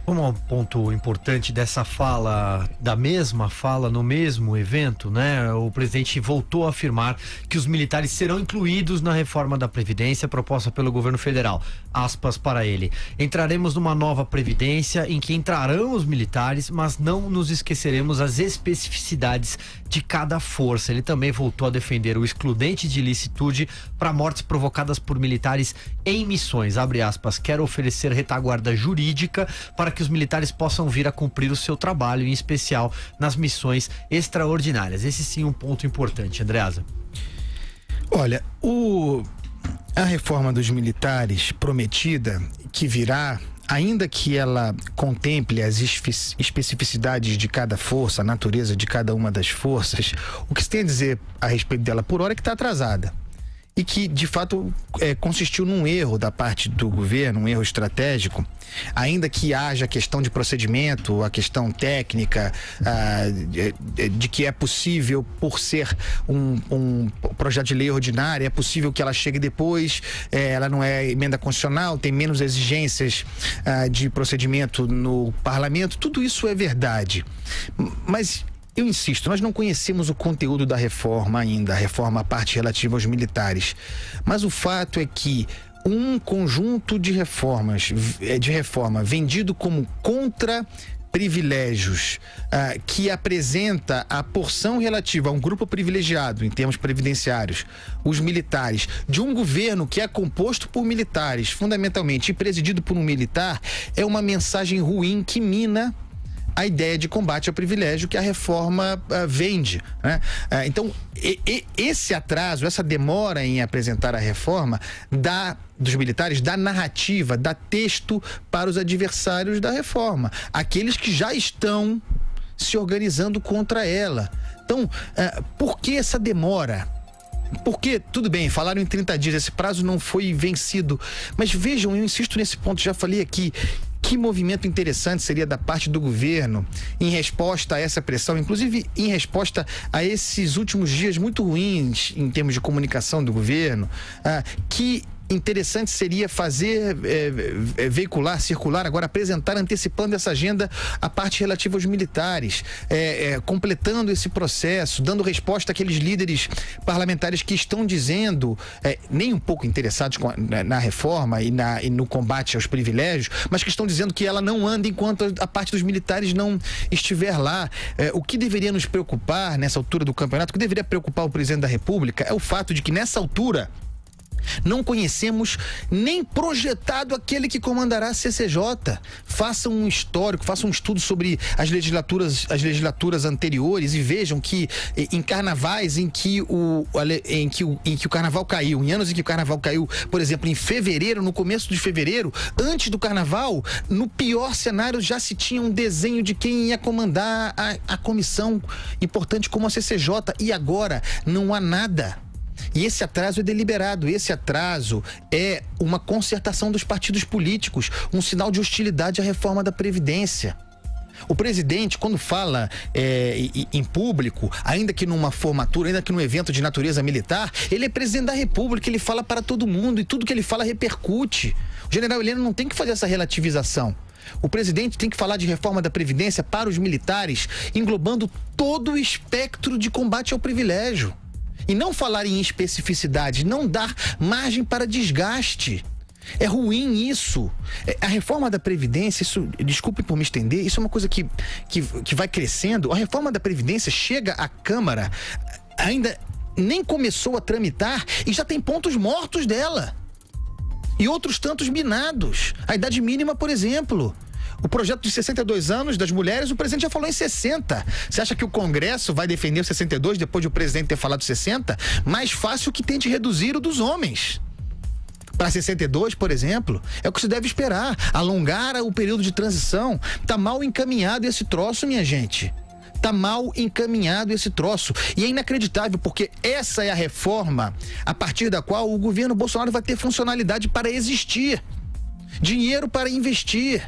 Um ponto importante dessa fala, da mesma fala no mesmo evento, né? O presidente voltou a afirmar que os militares serão incluídos na reforma da Previdência proposta pelo governo federal. Aspas para ele: entraremos numa nova Previdência em que entrarão os militares, mas não nos esqueceremos as especificidades de cada força. Ele também voltou a defender o excludente de ilicitude para mortes provocadas por militares em missões. Abre aspas: quero oferecer retaguarda jurídica para que os militares possam vir a cumprir o seu trabalho, em especial nas missões extraordinárias. Esse sim é um ponto importante, Andreasa. Olha, a reforma dos militares prometida, que virá, ainda que ela contemple as especificidades de cada força, a natureza de cada uma das forças, o que se tem a dizer a respeito dela por hora é que está atrasada. E que, de fato, consistiu num erro da parte do governo, um erro estratégico, ainda que haja a questão de procedimento, a questão técnica, de que é possível, por ser um projeto de lei ordinária, é possível que ela chegue depois, ela não é emenda constitucional, tem menos exigências de procedimento no parlamento, tudo isso é verdade. Mas eu insisto, nós não conhecemos o conteúdo da reforma ainda, a reforma, a parte relativa aos militares. Mas o fato é que um conjunto de reforma vendido como contra privilégios, que apresenta a porção relativa a um grupo privilegiado em termos previdenciários, os militares, de um governo que é composto por militares, fundamentalmente, e presidido por um militar, é uma mensagem ruim que mina a ideia de combate ao privilégio que a reforma vende, né? Então, esse atraso, essa demora em apresentar a reforma dos militares dá narrativa, dá texto para os adversários da reforma, aqueles que já estão se organizando contra ela. Então, por que essa demora? Porque, tudo bem, falaram em 30 dias, esse prazo não foi vencido, mas vejam, eu insisto nesse ponto, já falei aqui, que movimento interessante seria da parte do governo em resposta a essa pressão, inclusive em resposta a esses últimos dias muito ruins em termos de comunicação do governo, que interessante seria fazer, veicular, circular, agora apresentar, antecipando essa agenda, a parte relativa aos militares, completando esse processo, dando resposta àqueles líderes parlamentares que estão dizendo, nem um pouco interessados na reforma e no combate aos privilégios, mas que estão dizendo que ela não anda enquanto a parte dos militares não estiver lá. O que deveria nos preocupar nessa altura do campeonato, o que deveria preocupar o presidente da República é o fato de que nessa altura não conhecemos nem projetado aquele que comandará a CCJ. Façam um histórico, façam um estudo sobre as legislaturas anteriores e vejam que em carnavais em que o carnaval caiu, em anos em que o carnaval caiu, por exemplo, em fevereiro, no começo de fevereiro, antes do carnaval, no pior cenário já se tinha um desenho de quem ia comandar a comissão importante como a CCJ, e agora não há nada. E esse atraso é deliberado, esse atraso é uma concertação dos partidos políticos, um sinal de hostilidade à reforma da Previdência. O presidente, quando fala em público, ainda que numa formatura, ainda que num evento de natureza militar, ele é presidente da República, ele fala para todo mundo e tudo que ele fala repercute. O general Heleno não tem que fazer essa relativização. O presidente tem que falar de reforma da Previdência para os militares, englobando todo o espectro de combate ao privilégio. E não falar em especificidade, não dar margem para desgaste. É ruim isso. A reforma da Previdência, isso, desculpe por me estender, isso é uma coisa que vai crescendo. A reforma da Previdência chega à Câmara, ainda nem começou a tramitar e já tem pontos mortos dela. E outros tantos minados. A idade mínima, por exemplo. O projeto de 62 anos das mulheres, o presidente já falou em 60. Você acha que o Congresso vai defender os 62 depois de o presidente ter falado 60? Mais fácil que tente reduzir o dos homens. Para 62, por exemplo, é o que se deve esperar. Alongar o período de transição. Tá mal encaminhado esse troço, minha gente. Tá mal encaminhado esse troço. E é inacreditável, porque essa é a reforma a partir da qual o governo Bolsonaro vai ter funcionalidade para existir. Dinheiro para investir,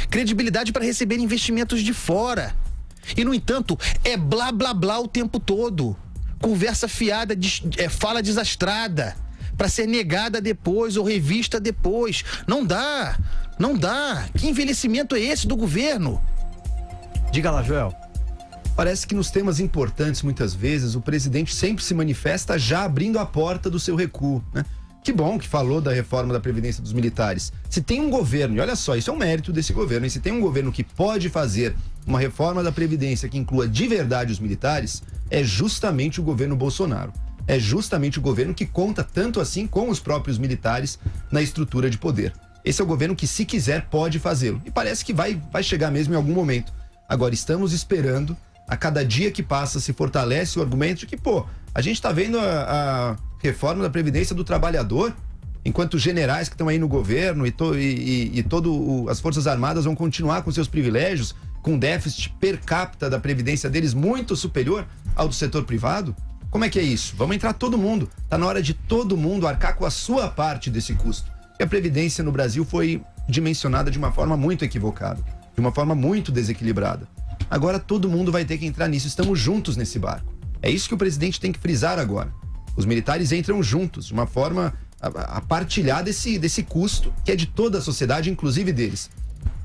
credibilidade para receber investimentos de fora. E, no entanto, é blá blá blá o tempo todo. Conversa fiada, fala desastrada, para ser negada depois ou revista depois. Não dá Não dá. Que envelhecimento é esse do governo? Diga lá, Joel. Parece que nos temas importantes, muitas vezes, o presidente sempre se manifesta já abrindo a porta do seu recuo, né? Que bom que falou da reforma da Previdência dos militares. Se tem um governo, e olha só, isso é um mérito desse governo, e se tem um governo que pode fazer uma reforma da Previdência que inclua de verdade os militares, é justamente o governo Bolsonaro. É justamente o governo que conta tanto assim com os próprios militares na estrutura de poder. Esse é o governo que, se quiser, pode fazê-lo. E parece que vai chegar mesmo em algum momento. Agora, estamos esperando. A cada dia que passa se fortalece o argumento de que, a gente está vendo a reforma da Previdência do Trabalhador, enquanto os generais que estão aí no governo e as Forças Armadas vão continuar com seus privilégios, com déficit per capita da Previdência deles muito superior ao do setor privado. Como é que é isso? Vamos entrar todo mundo. Está na hora de todo mundo arcar com a sua parte desse custo. E a Previdência no Brasil foi dimensionada de uma forma muito equivocada, de uma forma muito desequilibrada. Agora todo mundo vai ter que entrar nisso, estamos juntos nesse barco. É isso que o presidente tem que frisar agora. Os militares entram juntos, de uma forma a partilhar desse custo, que é de toda a sociedade, inclusive deles.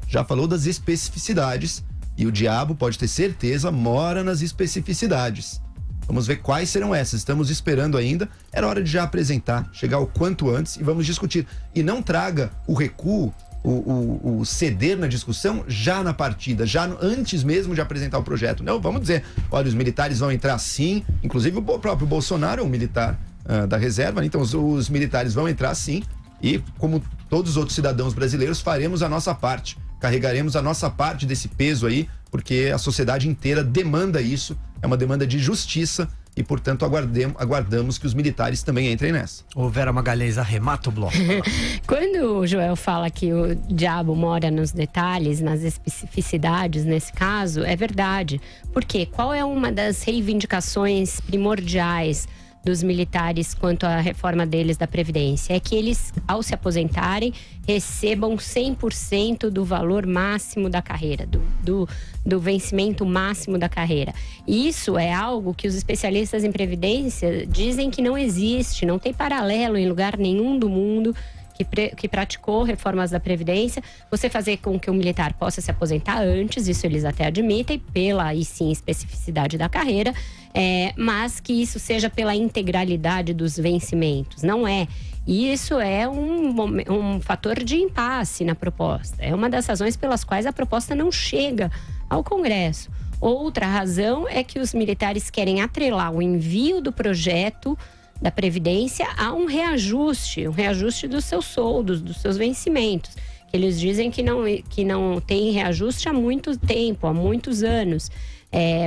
Já falou das especificidades, e o diabo, pode ter certeza, mora nas especificidades. Vamos ver quais serão essas, estamos esperando ainda, era hora de já apresentar, chegar o quanto antes e vamos discutir. E não traga o recuo, o ceder na discussão já na partida, antes mesmo de apresentar o projeto. Não, vamos dizer, olha, os militares vão entrar sim, inclusive o próprio Bolsonaro é um militar da reserva, então os militares vão entrar sim e, como todos os outros cidadãos brasileiros, faremos a nossa parte, carregaremos a nossa parte desse peso aí, porque a sociedade inteira demanda isso, é uma demanda de justiça e, portanto, aguardamos que os militares também entrem nessa. Ô Vera Magalhães, arremata o bloco. Quando o Joel fala que o diabo mora nos detalhes, nas especificidades, nesse caso, é verdade. Porque qual é uma das reivindicações primordiais dos militares quanto à reforma deles da Previdência? É que eles, ao se aposentarem, recebam 100% do valor máximo da carreira, do vencimento máximo da carreira. E isso é algo que os especialistas em Previdência dizem que não existe, não tem paralelo em lugar nenhum do mundo que praticou reformas da Previdência. Você fazer com que o militar possa se aposentar antes, isso eles até admitem, pela, aí sim, especificidade da carreira, mas que isso seja pela integralidade dos vencimentos. Não é. E isso é um fator de impasse na proposta. É uma das razões pelas quais a proposta não chega ao Congresso. Outra razão é que os militares querem atrelar o envio do projeto da Previdência a um reajuste dos seus soldos, dos seus vencimentos. Eles dizem que não tem reajuste há muito tempo, há muitos anos.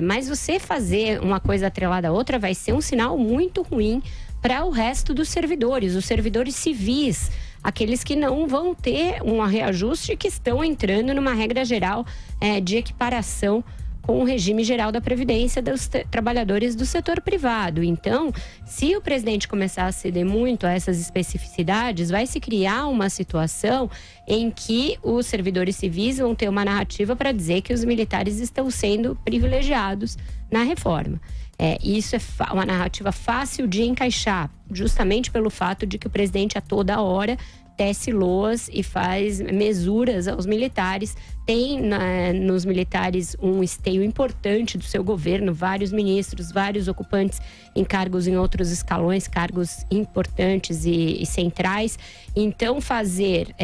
Mas você fazer uma coisa atrelada à outra vai ser um sinal muito ruim para o resto dos servidores, os servidores civis, aqueles que não vão ter um reajuste, que estão entrando numa regra geral de equiparação com o regime geral da Previdência dos trabalhadores do setor privado. Então, se o presidente começar a ceder muito a essas especificidades, vai se criar uma situação em que os servidores civis vão ter uma narrativa para dizer que os militares estão sendo privilegiados na reforma. Isso é uma narrativa fácil de encaixar, justamente pelo fato de que o presidente a toda hora tece loas e faz mesuras aos militares. Tem nos militares um esteio importante do seu governo, vários ministros, vários ocupantes em cargos em outros escalões, cargos importantes e centrais. Então, fazer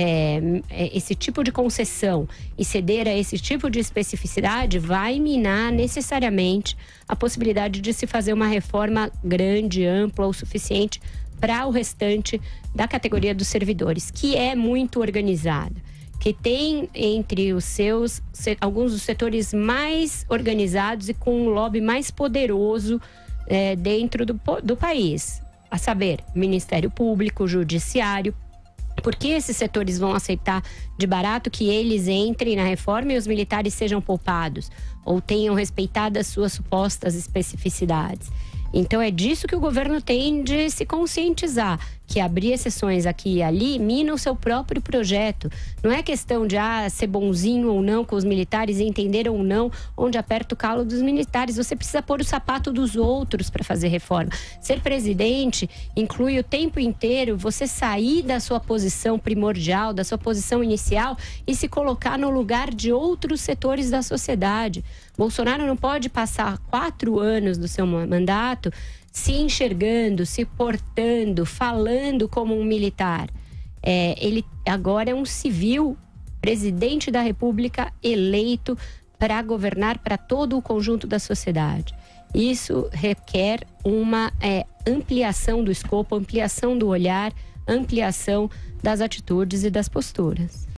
esse tipo de concessão e ceder a esse tipo de especificidade vai minar necessariamente a possibilidade de se fazer uma reforma grande, ampla o suficiente para o restante da categoria dos servidores, que é muito organizada, que tem entre os seus alguns dos setores mais organizados e com um lobby mais poderoso dentro do país, a saber, Ministério Público, Judiciário. Por que esses setores vão aceitar de barato que eles entrem na reforma e os militares sejam poupados ou tenham respeitado as suas supostas especificidades? Então é disso que o governo tem de se conscientizar, que abrir exceções aqui e ali mina o seu próprio projeto. Não é questão de ser bonzinho ou não com os militares e entender ou não onde aperta o calo dos militares. Você precisa pôr o sapato dos outros para fazer reforma. Ser presidente inclui o tempo inteiro você sair da sua posição primordial, da sua posição inicial e se colocar no lugar de outros setores da sociedade. Bolsonaro não pode passar 4 anos do seu mandato se enxergando, se portando, falando como um militar. Ele agora é um civil, presidente da República, eleito para governar para todo o conjunto da sociedade. Isso requer uma ampliação do escopo, ampliação do olhar, ampliação das atitudes e das posturas.